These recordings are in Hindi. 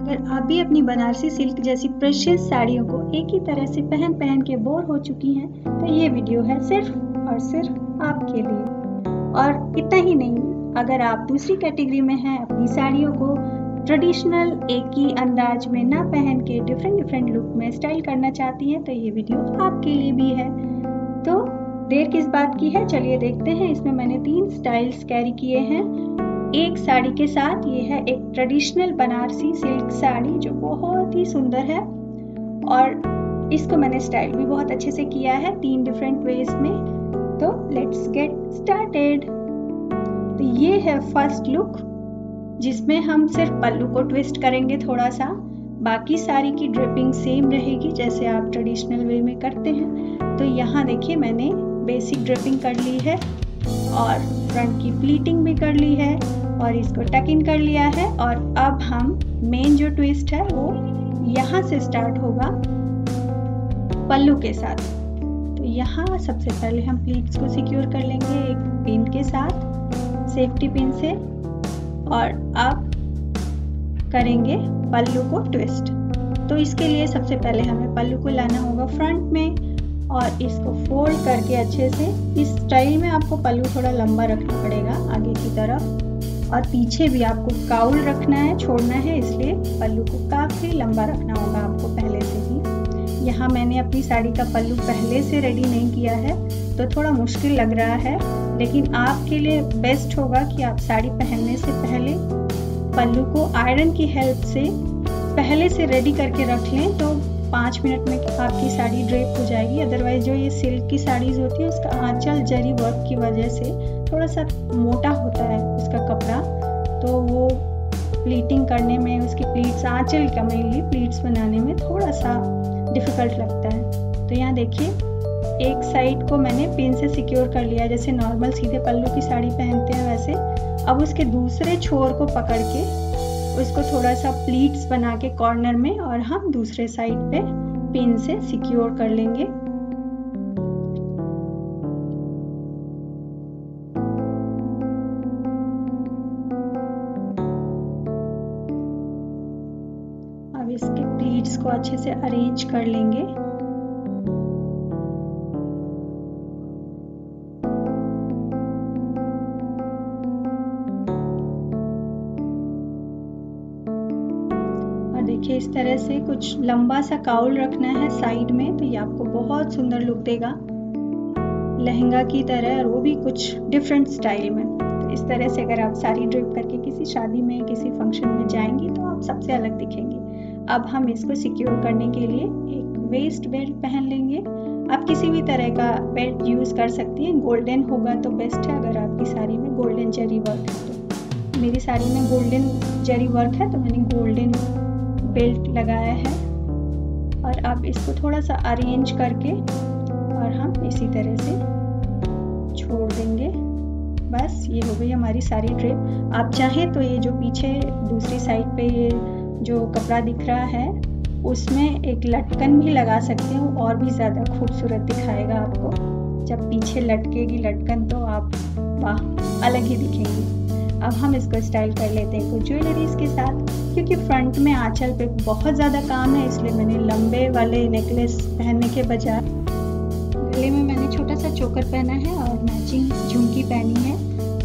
अगर आप भी अपनी बनारसी सिल्क जैसी प्रेशियस साड़ियों को एक ही तरह से पहन के बोर हो चुकी हैं तो ये वीडियो है सिर्फ और सिर्फ आपके लिए। और इतना ही नहीं, अगर आप दूसरी कैटेगरी में हैं, अपनी साड़ियों को ट्रेडिशनल एक ही अंदाज में ना पहन के डिफरेंट लुक में स्टाइल करना चाहती हैं तो ये वीडियो आपके लिए भी है। तो देर किस बात की है, चलिए देखते हैं। इसमें मैंने 3 स्टाइल्स कैरी किए हैं एक साड़ी के साथ। ये है एक ट्रेडिशनल बनारसी सिल्क साड़ी जो बहुत ही सुंदर है और इसको मैंने स्टाइल भी बहुत अच्छे से किया है 3 डिफरेंट वेज में। तो लेट्स गेट स्टार्टेड। तो ये है फर्स्ट लुक जिसमें हम सिर्फ पल्लू को ट्विस्ट करेंगे थोड़ा सा, बाकी साड़ी की ड्रिपिंग सेम रहेगी जैसे आप ट्रेडिशनल वे में करते हैं। तो यहाँ देखिए मैंने बेसिक ड्रिपिंग कर ली है और फ्रंट की प्लीटिंग भी कर ली है और इसको टक इन कर लिया है। और अब हम मेन जो ट्विस्ट है वो यहाँ से स्टार्ट होगा पल्लू के साथ। तो यहाँ सबसे पहले हम प्लीट्स को सिक्योर कर लेंगे एक पिन के साथ, सेफ्टी पिन से, और अब करेंगे पल्लू को ट्विस्ट। तो इसके लिए सबसे पहले हमें पल्लू को लाना होगा फ्रंट में और इसको फोल्ड करके अच्छे से। इस स्टाइल में आपको पल्लू थोड़ा लंबा रखना पड़ेगा आगे की तरफ और पीछे भी आपको काउल रखना है, छोड़ना है, इसलिए पल्लू को काफ़ी लंबा रखना होगा आपको पहले से ही। यहाँ मैंने अपनी साड़ी का पल्लू पहले से रेडी नहीं किया है तो थोड़ा मुश्किल लग रहा है, लेकिन आपके लिए बेस्ट होगा कि आप साड़ी पहनने से पहले पल्लू को आयरन की हेल्प से पहले से रेडी करके रख लें तो 5 मिनट में आपकी साड़ी ड्रेप हो जाएगी। अदरवाइज जो ये सिल्क की साड़ीज होती है उसका आंचल जरी वर्क की वजह से थोड़ा सा मोटा होता है उसका कपड़ा, तो वो प्लीटिंग करने में, उसकी प्लीट्स, आंचल का मेनली प्लीट्स बनाने में थोड़ा सा डिफिकल्ट लगता है। तो यहाँ देखिए एक साइड को मैंने पिन से सिक्योर कर लिया जैसे नॉर्मल सीधे पल्लू की साड़ी पहनते हैं वैसे। अब उसके दूसरे छोर को पकड़ के उसको थोड़ा सा प्लीट्स बना के कॉर्नर में और हम दूसरे साइड पे पिन से सिक्योर कर लेंगे। अब इसके प्लीट्स को अच्छे से अरेंज कर लेंगे। देखिए इस तरह से कुछ लंबा सा काउल रखना है साइड में तो ये आपको बहुत सुंदर लुक देगा लहंगा की तरह, और वो भी कुछ डिफरेंट स्टाइल में। तो इस तरह से अगर आप साड़ी ड्रिप करके किसी शादी में, किसी फंक्शन में जाएंगी तो आप सबसे अलग दिखेंगी। अब हम इसको सिक्योर करने के लिए एक वेस्ट बेल्ट पहन लेंगे। आप किसी भी तरह का बेल्ट यूज कर सकती हैं, गोल्डन होगा तो बेस्ट है अगर आपकी साड़ी में गोल्डन जरी वर्क है। तो मेरी साड़ी में गोल्डन जरी वर्क है तो मैंने गोल्डन बेल्ट लगाया है और अब इसको थोड़ा सा अरेंज करके और हम इसी तरह से छोड़ देंगे। बस ये हो गई हमारी सारी ड्रिप। आप चाहें तो ये जो पीछे दूसरी साइड पे ये जो कपड़ा दिख रहा है उसमें एक लटकन भी लगा सकते हो और भी ज़्यादा खूबसूरत दिखाएगा आपको। जब पीछे लटकेगी लटकन तो आप वाह अलग ही दिखेंगी। अब हम इसको स्टाइल कर लेते हैं कुछ ज्वेलरीज के साथ, क्योंकि फ्रंट में आंचल पे बहुत ज़्यादा काम है इसलिए मैंने लंबे वाले नेकलेस पहनने के बजाय गले में मैंने छोटा सा चोकर पहना है और मैचिंग झुमकी पहनी है।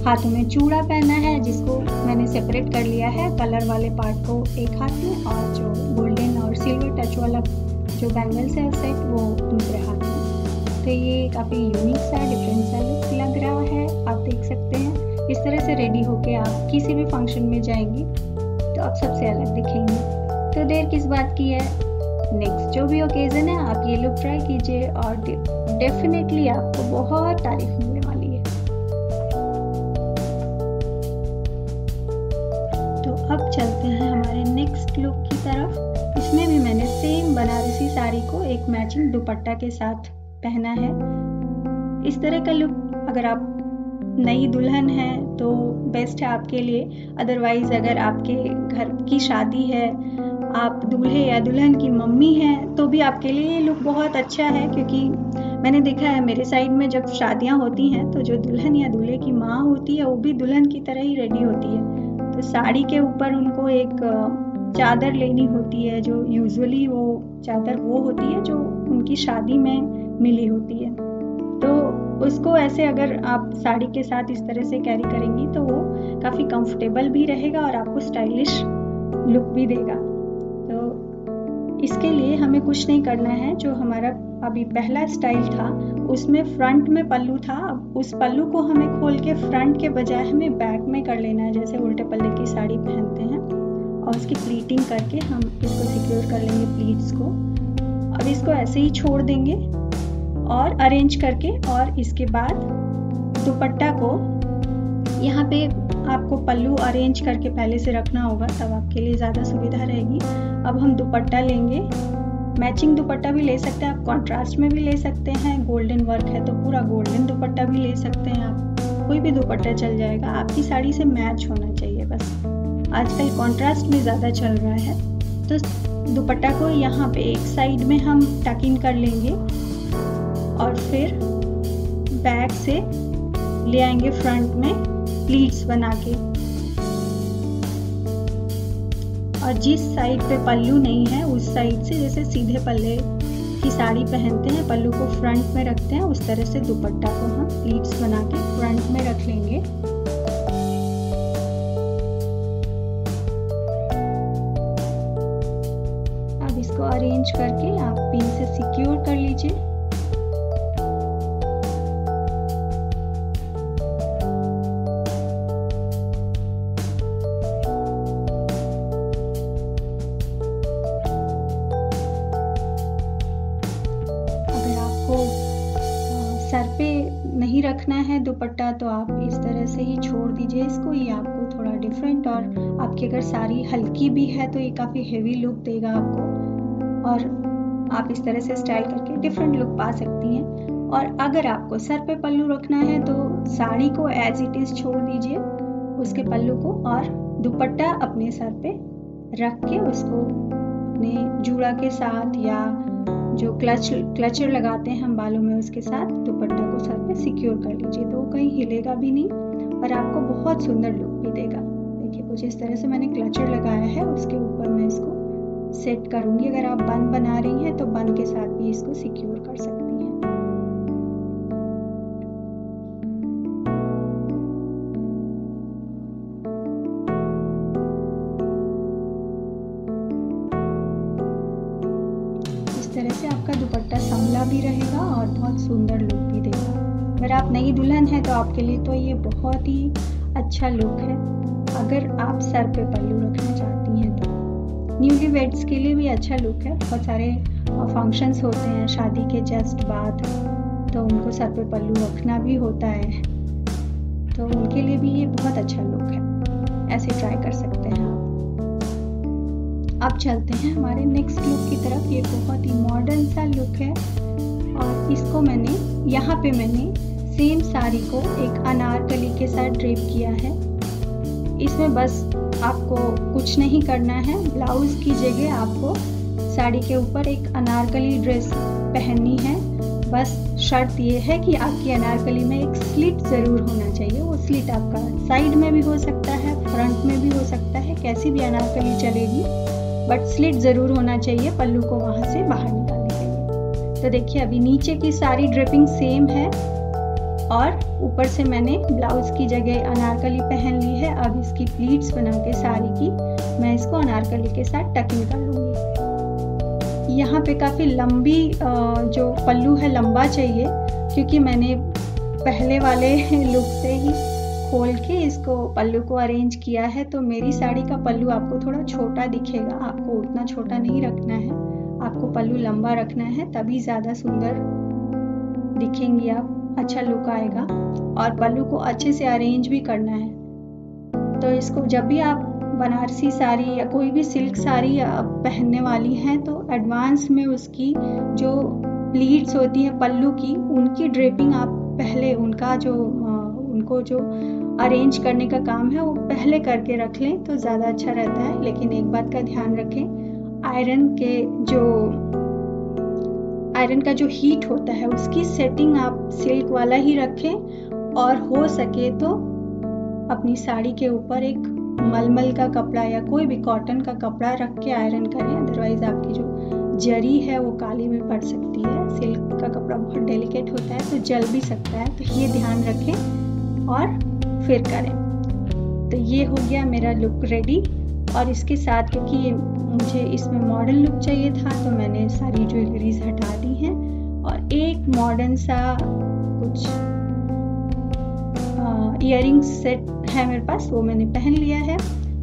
हाथों में चूड़ा पहना है जिसको मैंने सेपरेट कर लिया है, कलर वाले पार्ट को एक हाथ में और जो गोल्डन और सिल्वर टच वाला जो बैंगल्स है सेट वो दूसरे हाथ में। तो ये काफ़ी यूनिक सा डिफरेंट सा लुक लग रहा है, आप देख सकते हैं। इस तरह से रेडी होके आप किसी भी फंक्शन में जाएंगी तो आप सबसे अलग दिखेंगे। तो देर किस बात की है, नेक्स्ट जो भी ओकेजन है आप ये लुक ट्राई कीजिए और डेफिनेटली आपको बहुत तारीफ मिलने वाली है। तो अब चलते हैं हमारे नेक्स्ट लुक की तरफ। इसमें भी मैंने सेम बनारसी साड़ी को एक मैचिंग दुपट्टा के साथ पहना है। इस तरह का लुक अगर आप नई दुल्हन है तो बेस्ट है आपके लिए। अदरवाइज अगर आपके घर की शादी है, आप दूल्हे या दुल्हन की मम्मी हैं तो भी आपके लिए ये लुक बहुत अच्छा है, क्योंकि मैंने देखा है मेरे साइड में जब शादियां होती हैं तो जो दुल्हन या दूल्हे की माँ होती है वो भी दुल्हन की तरह ही रेडी होती है। तो साड़ी के ऊपर उनको एक चादर लेनी होती है, जो यूजुअली वो चादर वो होती है जो उनकी शादी में मिली होती है। तो उसको ऐसे अगर आप साड़ी के साथ इस तरह से कैरी करेंगी तो वो काफ़ी कंफर्टेबल भी रहेगा और आपको स्टाइलिश लुक भी देगा। तो इसके लिए हमें कुछ नहीं करना है। जो हमारा अभी पहला स्टाइल था उसमें फ्रंट में पल्लू था, अब उस पल्लू को हमें खोल के फ्रंट के बजाय हमें बैक में कर लेना है, जैसे उल्टे पल्ले की साड़ी पहनते हैं, और उसकी प्लीटिंग करके हम इसको सिक्योर कर लेंगे प्लीट्स को। अब इसको ऐसे ही छोड़ देंगे और अरेंज करके, और इसके बाद दुपट्टा को यहाँ पे आपको पल्लू अरेंज करके पहले से रखना होगा, तब आपके लिए ज़्यादा सुविधा रहेगी। अब हम दुपट्टा लेंगे, मैचिंग दुपट्टा भी ले सकते हैं आप, कॉन्ट्रास्ट में भी ले सकते हैं, गोल्डन वर्क है तो पूरा गोल्डन दुपट्टा भी ले सकते हैं आप, कोई भी दुपट्टा चल जाएगा, आपकी साड़ी से मैच होना चाहिए बस। आजकल कॉन्ट्रास्ट में ज़्यादा चल रहा है। तो दुपट्टा को यहाँ पे एक साइड में हम टक इन कर लेंगे और फिर बैक से ले आएंगे फ्रंट में प्लीट्स बना के, और जिस साइड पे पल्लू नहीं है उस साइड से, जैसे सीधे पल्ले की साड़ी पहनते हैं पल्लू को फ्रंट में रखते हैं, उस तरह से दुपट्टा को हम प्लीट्स बना के फ्रंट में रख लेंगे। अब इसको अरेंज करके आप पिन से सिक्योर कर लीजिए। सर पे नहीं रखना है दुपट्टा तो आप इस तरह से ही छोड़ दीजिए इसको, ये आपको थोड़ा डिफरेंट, और आपकी अगर साड़ी हल्की भी है तो ये काफ़ी हेवी लुक देगा आपको, और आप इस तरह से स्टाइल करके डिफरेंट लुक पा सकती हैं। और अगर आपको सर पे पल्लू रखना है तो साड़ी को एज इट इज़ छोड़ दीजिए, उसके पल्लू को, और दुपट्टा अपने सर पे रख के उसको अपने जूड़ा के साथ या जो क्लचर लगाते हैं हम बालों में उसके साथ दुपट्टा को सर पे सिक्योर कर लीजिए, तो वो कहीं हिलेगा भी नहीं और आपको बहुत सुंदर लुक भी देगा। देखिए कुछ इस तरह से मैंने क्लचर लगाया है, उसके ऊपर मैं इसको सेट करूंगी। अगर आप बन बना रही हैं तो बन के साथ भी इसको सिक्योर कर सकती हैं। इस तरह से आपका दुपट्टा संभला भी रहेगा और बहुत सुंदर लुक भी देगा। अगर आप नई दुल्हन हैं तो आपके लिए तो ये बहुत ही अच्छा लुक है। अगर आप सर पे पल्लू रखना चाहती हैं तो न्यूली वेड्स के लिए भी अच्छा लुक है। बहुत सारे फंक्शंस होते हैं शादी के जस्ट बाद, तो उनको सर पे पल्लू रखना भी होता है, तो उनके लिए भी ये बहुत अच्छा लुक है। ऐसे ट्राई कर सकते हैं आप। अब चलते हैं हमारे नेक्स्ट लुक की तरफ। ये बहुत ही मॉडर्न सा लुक है, और इसको मैंने यहाँ पे सेम साड़ी को एक अनारकली के साथ ड्रेप किया है। इसमें बस आपको कुछ नहीं करना है, ब्लाउज की जगह आपको साड़ी के ऊपर एक अनारकली ड्रेस पहननी है। बस शर्त ये है कि आपकी अनारकली में एक स्लिट ज़रूर होना चाहिए। वो स्लिट आपका साइड में भी हो सकता है, फ्रंट में भी हो सकता है, कैसी भी अनारकली चलेगी, बट स्लिट ज़रूर होना चाहिए पल्लू को वहाँ से बाहर निकालने के लिए। तो देखिए अभी नीचे की सारी ड्रिपिंग सेम है, और ऊपर से मैंने ब्लाउज की जगह अनारकली पहन ली है। अब इसकी प्लीट्स बना के साड़ी की मैं इसको अनारकली के साथ टक इन कर लूँगी। यहाँ पे काफ़ी लंबी जो पल्लू है लंबा चाहिए, क्योंकि मैंने पहले वाले लुक से ही खोल के इसको पल्लू को अरेंज किया है, तो मेरी साड़ी का पल्लू आपको थोड़ा छोटा दिखेगा। आपको उतना छोटा नहीं रखना है, आपको पल्लू लंबा रखना है, तभी ज़्यादा सुंदर दिखेंगी आप, अच्छा लुक आएगा। और पल्लू को अच्छे से अरेंज भी करना है। तो इसको जब भी आप बनारसी साड़ी या कोई भी सिल्क साड़ी पहनने वाली हैं तो एडवांस में उसकी जो प्लीट्स होती हैं पल्लू की, उनकी ड्रेपिंग आप पहले उनको जो अरेंज करने का काम है वो पहले करके रख लें तो ज़्यादा अच्छा रहता है। लेकिन एक बात का ध्यान रखें, आयरन का जो हीट होता है उसकी सेटिंग आप सिल्क वाला ही रखें, और हो सके तो अपनी साड़ी के ऊपर एक मलमल का कपड़ा या कोई भी कॉटन का कपड़ा रख के आयरन करें, अदरवाइज आपकी जो जरी है वो काली भी पड़ सकती है। सिल्क का कपड़ा बहुत डेलिकेट होता है तो जल भी सकता है, तो ये ध्यान रखें और फिर करें। तो ये हो गया मेरा लुक रेडी। और इसके साथ क्योंकि मुझे इसमें मॉडर्न लुक चाहिए था तो मैंने सारी ज्वेलरीज हटा दी हैं और एक मॉडर्न सा कुछ इयररिंग्स सेट है मेरे पास, वो मैंने पहन लिया है।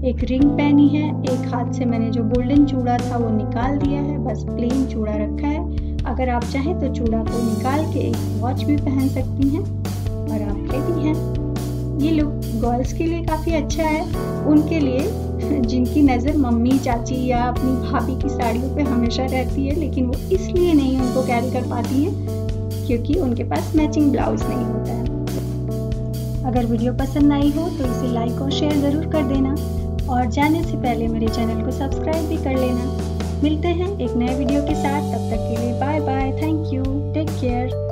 एक रिंग पहनी है, एक हाथ से मैंने जो गोल्डन चूड़ा था वो निकाल दिया है, बस प्लेन चूड़ा रखा है। अगर आप चाहें तो चूड़ा को निकाल के एक वॉच भी पहन सकती हैं और आप रेडी हैं। ये लुक गर्ल्स के लिए काफ़ी अच्छा है, उनके लिए जिनकी नज़र मम्मी चाची या अपनी भाभी की साड़ियों पे हमेशा रहती है, लेकिन वो इसलिए नहीं उनको कैरी कर पाती हैं क्योंकि उनके पास मैचिंग ब्लाउज नहीं होता है। अगर वीडियो पसंद आई हो तो इसे लाइक और शेयर ज़रूर कर देना और जाने से पहले मेरे चैनल को सब्सक्राइब भी कर लेना। मिलते हैं एक नए वीडियो के साथ, तब तक के लिए bye bye, thank you, take care.